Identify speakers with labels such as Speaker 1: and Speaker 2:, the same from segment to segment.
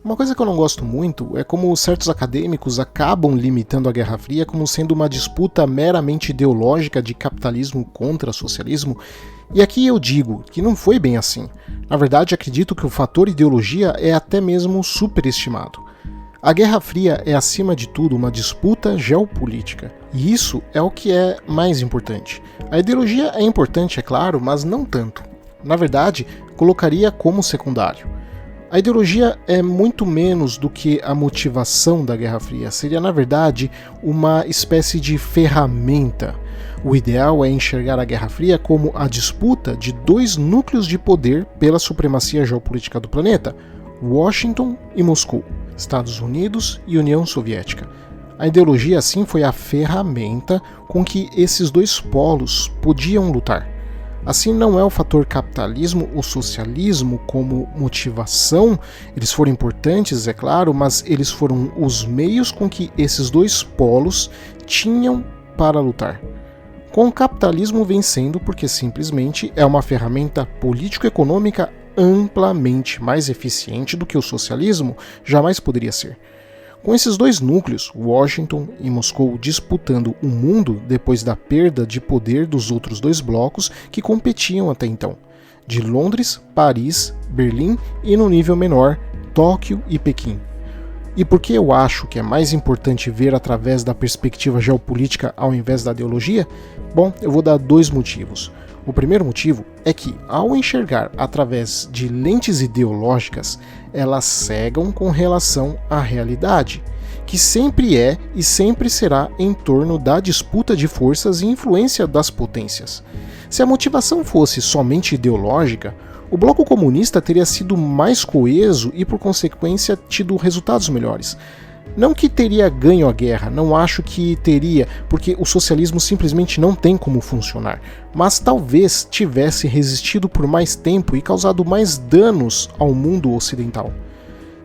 Speaker 1: Uma coisa que eu não gosto muito é como certos acadêmicos acabam limitando a Guerra Fria como sendo uma disputa meramente ideológica de capitalismo contra socialismo, e aqui eu digo que não foi bem assim. Na verdade, acredito que o fator ideologia é até mesmo superestimado. A Guerra Fria é, acima de tudo, uma disputa geopolítica, e isso é o que é mais importante. A ideologia é importante, é claro, mas não tanto. Na verdade, colocaria como secundário. A ideologia é muito menos do que a motivação da Guerra Fria, seria, na verdade, uma espécie de ferramenta. O ideal é enxergar a Guerra Fria como a disputa de dois núcleos de poder pela supremacia geopolítica do planeta, Washington e Moscou, Estados Unidos e União Soviética. A ideologia, assim, foi a ferramenta com que esses dois polos podiam lutar. Assim, não é o fator capitalismo ou socialismo como motivação, eles foram importantes, é claro, mas eles foram os meios com que esses dois polos tinham para lutar. Com o capitalismo vencendo porque simplesmente é uma ferramenta político-econômica amplamente mais eficiente do que o socialismo jamais poderia ser. Com esses dois núcleos, Washington e Moscou disputando o mundo depois da perda de poder dos outros dois blocos que competiam até então, de Londres, Paris, Berlim e, no nível menor, Tóquio e Pequim. E por que eu acho que é mais importante ver através da perspectiva geopolítica ao invés da ideologia? Bom, eu vou dar dois motivos. O primeiro motivo é que, ao enxergar através de lentes ideológicas, elas cegam com relação à realidade, que sempre é e sempre será em torno da disputa de forças e influência das potências. Se a motivação fosse somente ideológica, o bloco comunista teria sido mais coeso e, por consequência, tido resultados melhores. Não que teria ganho a guerra, não acho que teria, porque o socialismo simplesmente não tem como funcionar, mas talvez tivesse resistido por mais tempo e causado mais danos ao mundo ocidental.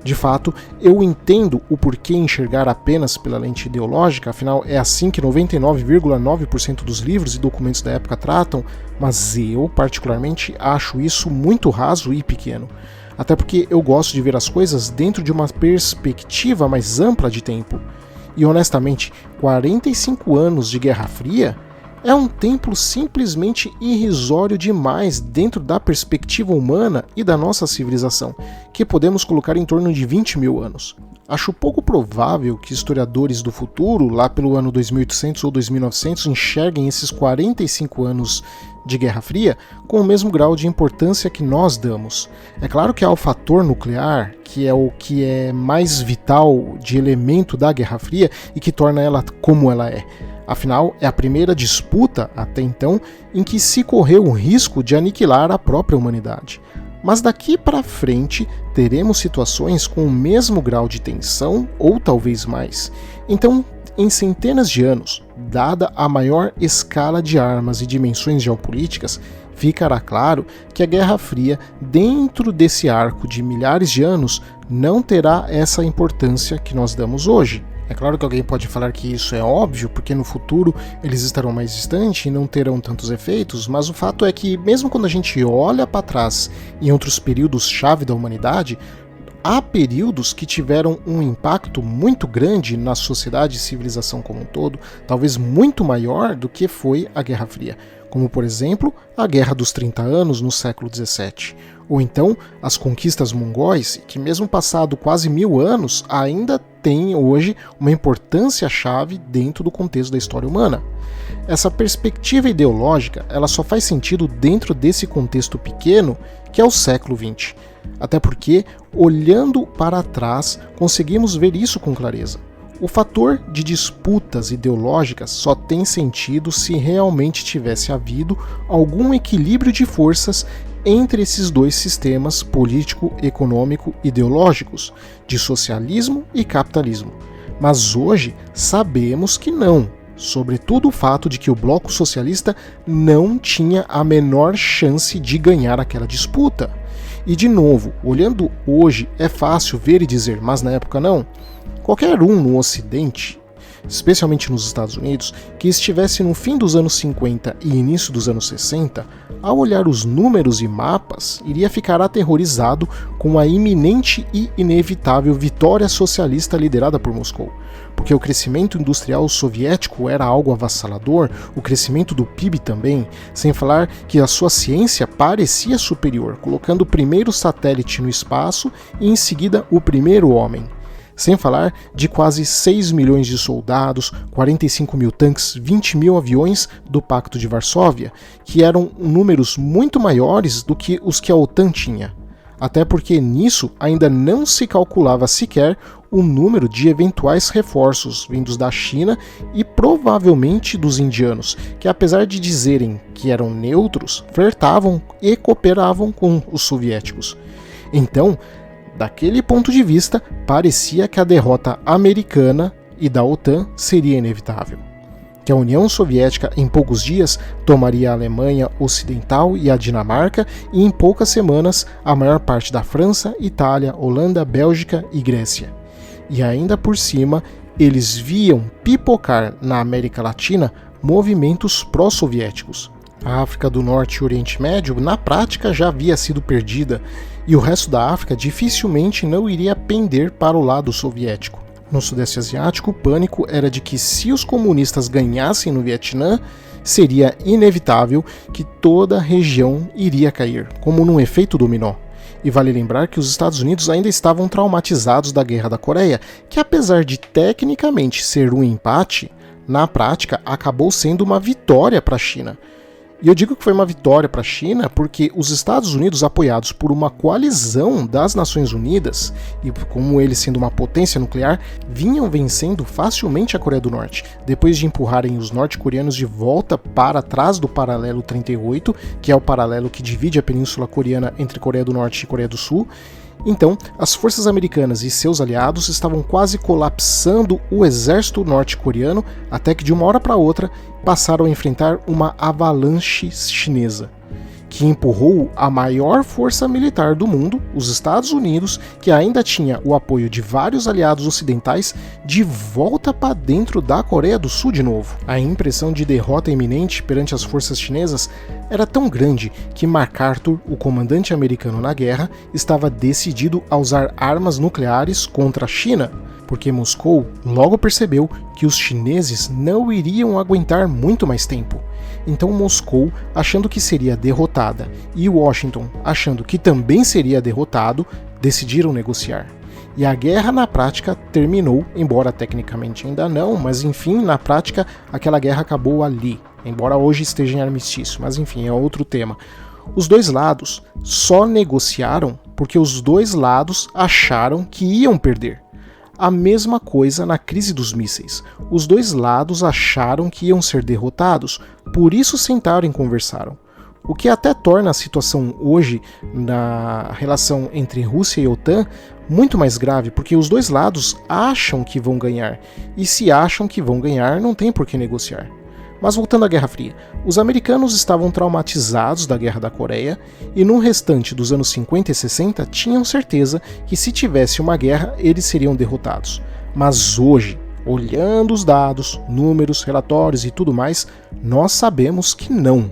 Speaker 1: De fato, eu entendo o porquê enxergar apenas pela lente ideológica, afinal é assim que 99,9% dos livros e documentos da época tratam, mas eu, particularmente, acho isso muito raso e pequeno. Até porque eu gosto de ver as coisas dentro de uma perspectiva mais ampla de tempo. E honestamente, 45 anos de Guerra Fria é um tempo simplesmente irrisório demais dentro da perspectiva humana e da nossa civilização, que podemos colocar em torno de 20 mil anos. Acho pouco provável que historiadores do futuro, lá pelo ano 2800 ou 2900, enxerguem esses 45 anos de Guerra Fria com o mesmo grau de importância que nós damos. É claro que há o fator nuclear, que é o que é mais vital de elemento da Guerra Fria e que torna ela como ela é. Afinal, é a primeira disputa, até então, em que se correu o risco de aniquilar a própria humanidade. Mas daqui para frente teremos situações com o mesmo grau de tensão ou talvez mais. Então, em centenas de anos, dada a maior escala de armas e dimensões geopolíticas, ficará claro que a Guerra Fria, dentro desse arco de milhares de anos, não terá essa importância que nós damos hoje. É claro que alguém pode falar que isso é óbvio, porque no futuro eles estarão mais distantes e não terão tantos efeitos, mas o fato é que, mesmo quando a gente olha para trás em outros períodos-chave da humanidade, há períodos que tiveram um impacto muito grande na sociedade e civilização como um todo, talvez muito maior do que foi a Guerra Fria, como, por exemplo, a Guerra dos 30 Anos no século XVII, ou então as conquistas mongóis, que mesmo passado quase 1000 anos, ainda têm hoje uma importância-chave dentro do contexto da história humana. Essa perspectiva ideológica ela só faz sentido dentro desse contexto pequeno que é o século XX. Até porque, olhando para trás, conseguimos ver isso com clareza. O fator de disputas ideológicas só tem sentido se realmente tivesse havido algum equilíbrio de forças entre esses dois sistemas político-econômico-ideológicos, de socialismo e capitalismo. Mas hoje sabemos que não, sobretudo o fato de que o bloco socialista não tinha a menor chance de ganhar aquela disputa. E de novo, olhando hoje é fácil ver e dizer, mas na época não. Qualquer um no Ocidente especialmente nos Estados Unidos, que estivesse no fim dos anos 50 e início dos anos 60, ao olhar os números e mapas, iria ficar aterrorizado com a iminente e inevitável vitória socialista liderada por Moscou. Porque o crescimento industrial soviético era algo avassalador, o crescimento do PIB também, sem falar que a sua ciência parecia superior, colocando o primeiro satélite no espaço e em seguida o primeiro homem. Sem falar de quase 6 milhões de soldados, 45 mil tanques, 20 mil aviões do Pacto de Varsóvia, que eram números muito maiores do que os que a OTAN tinha. Até porque nisso ainda não se calculava sequer o número de eventuais reforços vindos da China e provavelmente dos indianos, que apesar de dizerem que eram neutros, flertavam e cooperavam com os soviéticos. Então, daquele ponto de vista, parecia que a derrota americana e da OTAN seria inevitável. Que a União Soviética em poucos dias tomaria a Alemanha Ocidental e a Dinamarca e em poucas semanas a maior parte da França, Itália, Holanda, Bélgica e Grécia. E ainda por cima, eles viam pipocar na América Latina movimentos pró-soviéticos. A África do Norte e Oriente Médio, na prática, já havia sido perdida, e o resto da África dificilmente não iria pender para o lado soviético. No Sudeste Asiático, o pânico era de que se os comunistas ganhassem no Vietnã, seria inevitável que toda a região iria cair, como num efeito dominó. E vale lembrar que os Estados Unidos ainda estavam traumatizados da Guerra da Coreia, que apesar de tecnicamente ser um empate, na prática acabou sendo uma vitória para a China. E eu digo que foi uma vitória para a China porque os Estados Unidos, apoiados por uma coalizão das Nações Unidas, e como eles sendo uma potência nuclear, vinham vencendo facilmente a Coreia do Norte, depois de empurrarem os norte-coreanos de volta para trás do paralelo 38, que é o paralelo que divide a Península Coreana entre Coreia do Norte e Coreia do Sul. Então, as forças americanas e seus aliados estavam quase colapsando o exército norte-coreano, até que de uma hora para outra passaram a enfrentar uma avalanche chinesa, que empurrou a maior força militar do mundo, os Estados Unidos, que ainda tinha o apoio de vários aliados ocidentais, de volta para dentro da Coreia do Sul de novo. A impressão de derrota iminente perante as forças chinesas era tão grande que MacArthur, o comandante americano na guerra, estava decidido a usar armas nucleares contra a China, porque Moscou logo percebeu que os chineses não iriam aguentar muito mais tempo. Então Moscou, achando que seria derrotada, e Washington, achando que também seria derrotado, decidiram negociar. E a guerra na prática terminou, embora tecnicamente ainda não, mas enfim, na prática aquela guerra acabou ali, embora hoje esteja em armistício, mas enfim, é outro tema. Os dois lados só negociaram porque os dois lados acharam que iam perder. A mesma coisa na crise dos mísseis. Os dois lados acharam que iam ser derrotados, por isso sentaram e conversaram. O que até torna a situação hoje na relação entre Rússia e OTAN muito mais grave, porque os dois lados acham que vão ganhar, e se acham que vão ganhar, não tem por que negociar. Mas voltando à Guerra Fria, os americanos estavam traumatizados da Guerra da Coreia e no restante dos anos 50 e 60 tinham certeza que se tivesse uma guerra eles seriam derrotados. Mas hoje, olhando os dados, números, relatórios e tudo mais, nós sabemos que não.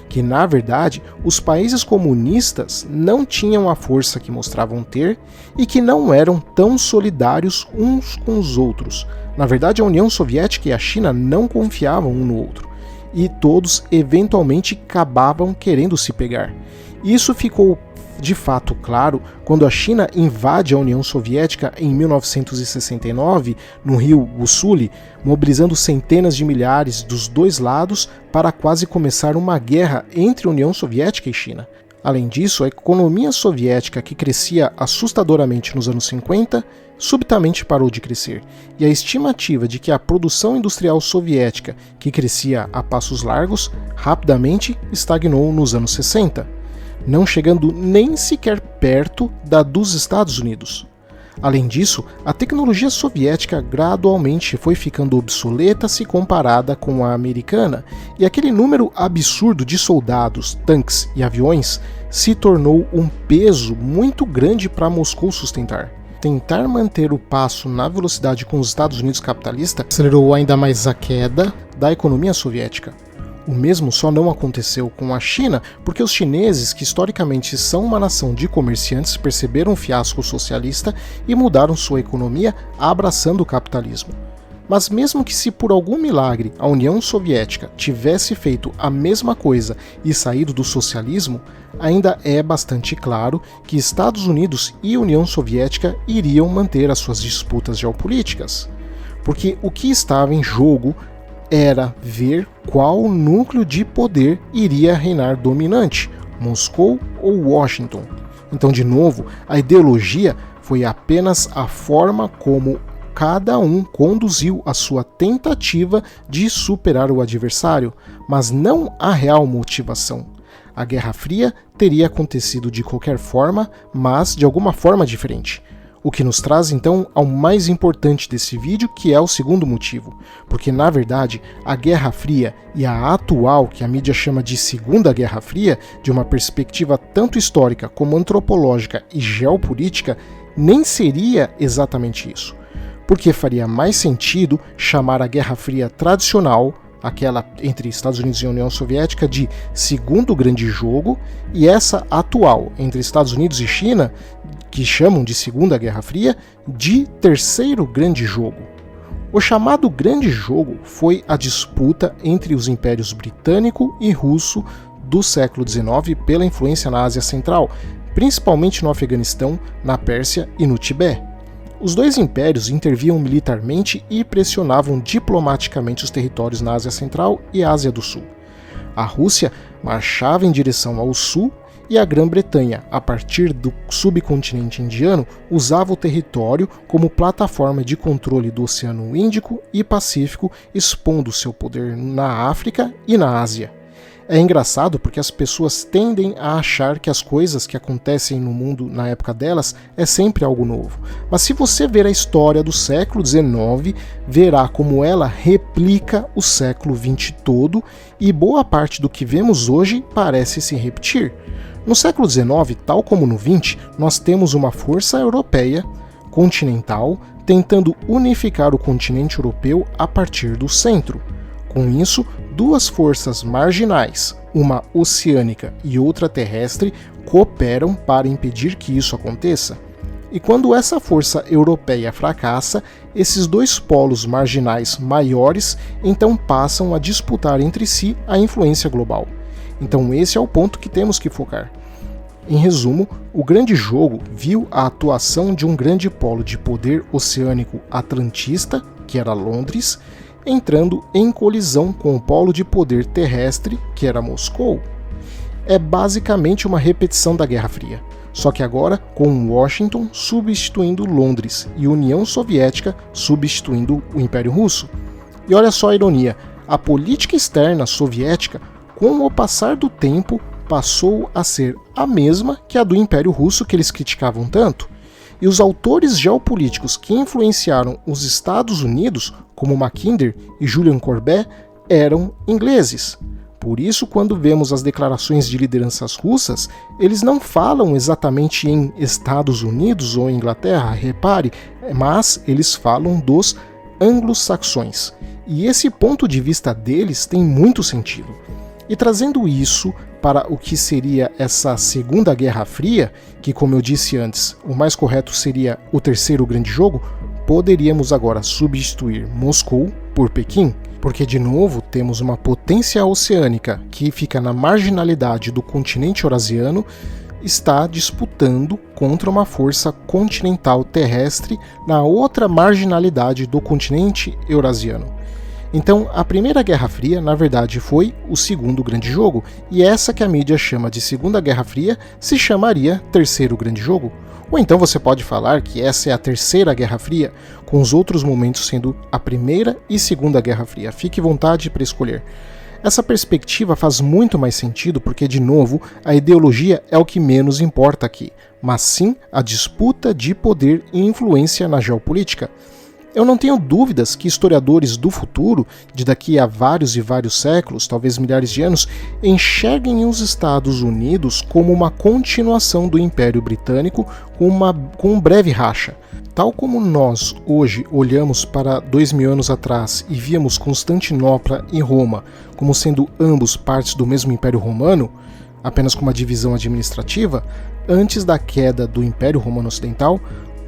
Speaker 1: Que na verdade os países comunistas não tinham a força que mostravam ter e que não eram tão solidários uns com os outros. Na verdade, a União Soviética e a China não confiavam um no outro, e todos eventualmente acabavam querendo se pegar. Isso ficou de fato claro quando a China invade a União Soviética em 1969, no rio Ussuli, mobilizando centenas de milhares dos dois lados para quase começar uma guerra entre a União Soviética e China. Além disso, a economia soviética, que crescia assustadoramente nos anos 50, subitamente parou de crescer, e a estimativa de que a produção industrial soviética, que crescia a passos largos, rapidamente estagnou nos anos 60, não chegando nem sequer perto da dos Estados Unidos. Além disso, a tecnologia soviética gradualmente foi ficando obsoleta se comparada com a americana, e aquele número absurdo de soldados, tanques e aviões se tornou um peso muito grande para Moscou sustentar. tentar manter o passo na velocidade com os Estados Unidos capitalista, acelerou ainda mais a queda da economia soviética. O mesmo só não aconteceu com a China, porque os chineses, que historicamente são uma nação de comerciantes, perceberam o fiasco socialista e mudaram sua economia abraçando o capitalismo. Mas mesmo que se por algum milagre a União Soviética tivesse feito a mesma coisa e saído do socialismo, ainda é bastante claro que Estados Unidos e União Soviética iriam manter as suas disputas geopolíticas. Porque o que estava em jogo era ver qual núcleo de poder iria reinar dominante, Moscou ou Washington. Então, de novo, a ideologia foi apenas a forma como cada um conduziu a sua tentativa de superar o adversário, mas não a real motivação. A Guerra Fria teria acontecido de qualquer forma, mas de alguma forma diferente. O que nos traz então ao mais importante desse vídeo, que é o segundo motivo. Porque na verdade, a Guerra Fria e a atual, que a mídia chama de Segunda Guerra Fria, de uma perspectiva tanto histórica como antropológica e geopolítica, nem seria exatamente isso. Porque faria mais sentido chamar a Guerra Fria tradicional, aquela entre Estados Unidos e União Soviética, de Segundo Grande Jogo, e essa atual, entre Estados Unidos e China, que chamam de Segunda Guerra Fria, de Terceiro Grande Jogo. O chamado Grande Jogo foi a disputa entre os impérios britânico e russo do século XIX pela influência na Ásia Central, principalmente no Afeganistão, na Pérsia e no Tibete. Os dois impérios intervinham militarmente e pressionavam diplomaticamente os territórios na Ásia Central e Ásia do Sul. A Rússia marchava em direção ao sul e a Grã-Bretanha, a partir do subcontinente indiano, usava o território como plataforma de controle do Oceano Índico e Pacífico, expondo seu poder na África e na Ásia. É engraçado porque as pessoas tendem a achar que as coisas que acontecem no mundo na época delas é sempre algo novo. Mas se você ver a história do século XIX, verá como ela replica o século XX todo e boa parte do que vemos hoje parece se repetir. No século XIX, tal como no XX, nós temos uma força europeia continental tentando unificar o continente europeu a partir do centro. Com isso, duas forças marginais, uma oceânica e outra terrestre, cooperam para impedir que isso aconteça. E quando essa força europeia fracassa, esses dois polos marginais maiores então passam a disputar entre si a influência global. Então esse é o ponto que temos que focar. Em resumo, o Grande Jogo viu a atuação de um grande polo de poder oceânico atlantista, que era Londres, entrando em colisão com o polo de poder terrestre, que era Moscou. É basicamente uma repetição da Guerra Fria, só que agora com Washington substituindo Londres e União Soviética substituindo o Império Russo. E olha só a ironia, a política externa soviética, com o passar do tempo, passou a ser a mesma que a do Império Russo que eles criticavam tanto. E os autores geopolíticos que influenciaram os Estados Unidos, como Mackinder e Julian Corbett, eram ingleses. Por isso, quando vemos as declarações de lideranças russas, eles não falam exatamente em Estados Unidos ou Inglaterra, repare, mas eles falam dos anglo-saxões. E esse ponto de vista deles tem muito sentido. E trazendo isso para o que seria essa Segunda Guerra Fria, que, como eu disse antes, o mais correto seria o Terceiro Grande Jogo, poderíamos agora substituir Moscou por Pequim, porque de novo temos uma potência oceânica que fica na marginalidade do continente eurasiano, está disputando contra uma força continental terrestre na outra marginalidade do continente eurasiano. Então, a Primeira Guerra Fria, na verdade, foi o Segundo Grande Jogo, e essa que a mídia chama de Segunda Guerra Fria se chamaria Terceiro Grande Jogo. Ou então você pode falar que essa é a Terceira Guerra Fria, com os outros momentos sendo a Primeira e Segunda Guerra Fria. Fique à vontade para escolher. Essa perspectiva faz muito mais sentido porque, de novo, a ideologia é o que menos importa aqui, mas sim a disputa de poder e influência na geopolítica. Eu não tenho dúvidas que historiadores do futuro, de daqui a vários e vários séculos, talvez milhares de anos, enxerguem os Estados Unidos como uma continuação do Império Britânico com um breve racha. Tal como nós hoje olhamos para 2000 anos atrás e víamos Constantinopla e Roma como sendo ambos partes do mesmo Império Romano, apenas com uma divisão administrativa, antes da queda do Império Romano Ocidental,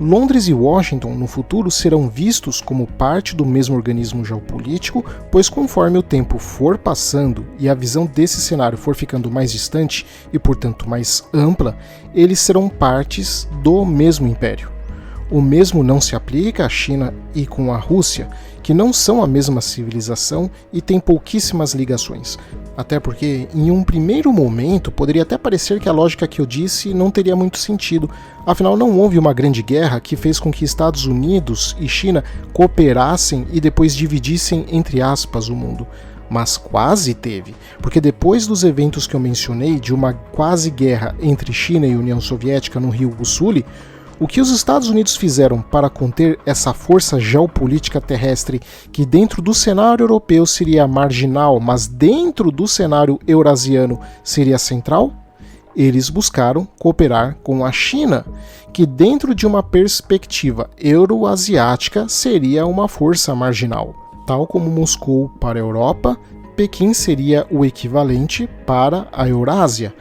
Speaker 1: Londres e Washington no futuro serão vistos como parte do mesmo organismo geopolítico, pois conforme o tempo for passando e a visão desse cenário for ficando mais distante e, portanto, mais ampla, eles serão partes do mesmo império. O mesmo não se aplica à China e com a Rússia, que não são a mesma civilização e têm pouquíssimas ligações. Até porque, em um primeiro momento, poderia até parecer que a lógica que eu disse não teria muito sentido. Afinal, não houve uma grande guerra que fez com que Estados Unidos e China cooperassem e depois dividissem, entre aspas, o mundo. Mas quase teve, porque depois dos eventos que eu mencionei de uma quase guerra entre China e União Soviética no Rio Ussuli, o que os Estados Unidos fizeram para conter essa força geopolítica terrestre que dentro do cenário europeu seria marginal, mas dentro do cenário eurasiano seria central? Eles buscaram cooperar com a China, que dentro de uma perspectiva euroasiática seria uma força marginal. Tal como Moscou para a Europa, Pequim seria o equivalente para a Eurásia.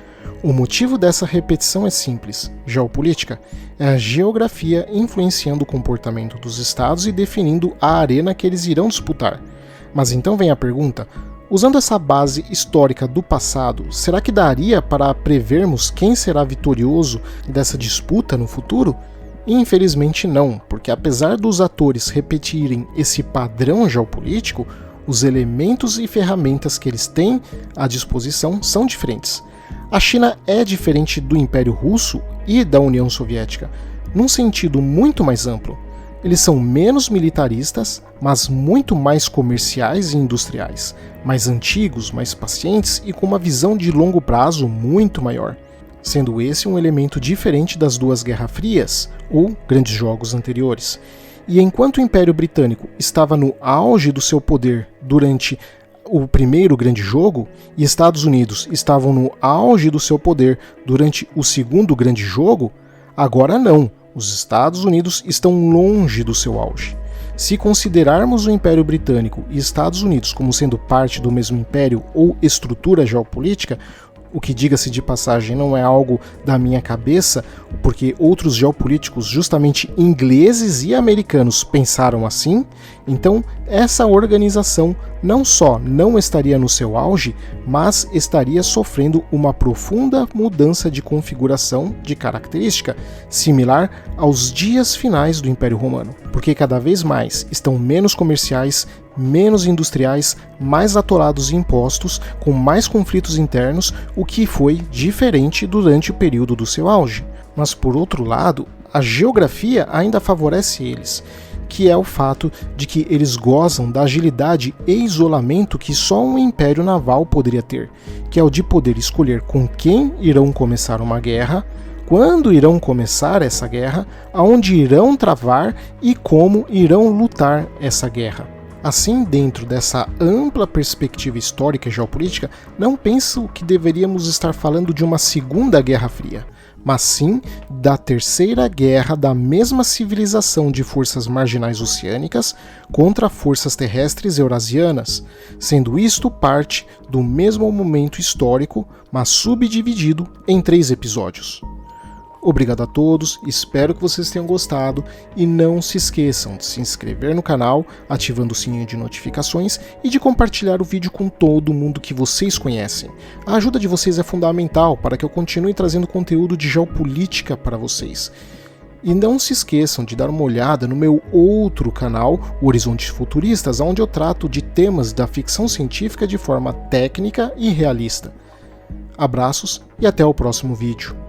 Speaker 1: O motivo dessa repetição é simples: geopolítica é a geografia influenciando o comportamento dos estados e definindo a arena que eles irão disputar. Mas então vem a pergunta: usando essa base histórica do passado, será que daria para prevermos quem será vitorioso dessa disputa no futuro? Infelizmente não, porque apesar dos atores repetirem esse padrão geopolítico, os elementos e ferramentas que eles têm à disposição são diferentes. A China é diferente do Império Russo e da União Soviética, num sentido muito mais amplo. Eles são menos militaristas, mas muito mais comerciais e industriais, mais antigos, mais pacientes e com uma visão de longo prazo muito maior, sendo esse um elemento diferente das duas Guerras Frias ou grandes jogos anteriores. E enquanto o Império Britânico estava no auge do seu poder durante o primeiro grande jogo, e Estados Unidos estavam no auge do seu poder durante o segundo grande jogo, agora não, os Estados Unidos estão longe do seu auge. Se considerarmos o Império Britânico e Estados Unidos como sendo parte do mesmo império ou estrutura geopolítica, o que, diga-se de passagem, não é algo da minha cabeça, porque outros geopolíticos, justamente ingleses e americanos, pensaram assim, então essa organização não só não estaria no seu auge, mas estaria sofrendo uma profunda mudança de configuração de característica, similar aos dias finais do Império Romano, porque cada vez mais estão menos comerciais, menos industriais, mais atolados em impostos, com mais conflitos internos, o que foi diferente durante o período do seu auge. Mas por outro lado, a geografia ainda favorece eles, que é o fato de que eles gozam da agilidade e isolamento que só um império naval poderia ter, que é o de poder escolher com quem irão começar uma guerra, quando irão começar essa guerra, aonde irão travar e como irão lutar essa guerra. Assim, dentro dessa ampla perspectiva histórica e geopolítica, não penso que deveríamos estar falando de uma segunda Guerra Fria, mas sim da terceira guerra da mesma civilização de forças marginais oceânicas contra forças terrestres eurasianas, sendo isto parte do mesmo momento histórico, mas subdividido em 3 episódios. Obrigado a todos, espero que vocês tenham gostado e não se esqueçam de se inscrever no canal, ativando o sininho de notificações e de compartilhar o vídeo com todo mundo que vocês conhecem. A ajuda de vocês é fundamental para que eu continue trazendo conteúdo de geopolítica para vocês. E não se esqueçam de dar uma olhada no meu outro canal, Horizontes Futuristas, onde eu trato de temas da ficção científica de forma técnica e realista. Abraços e até o próximo vídeo.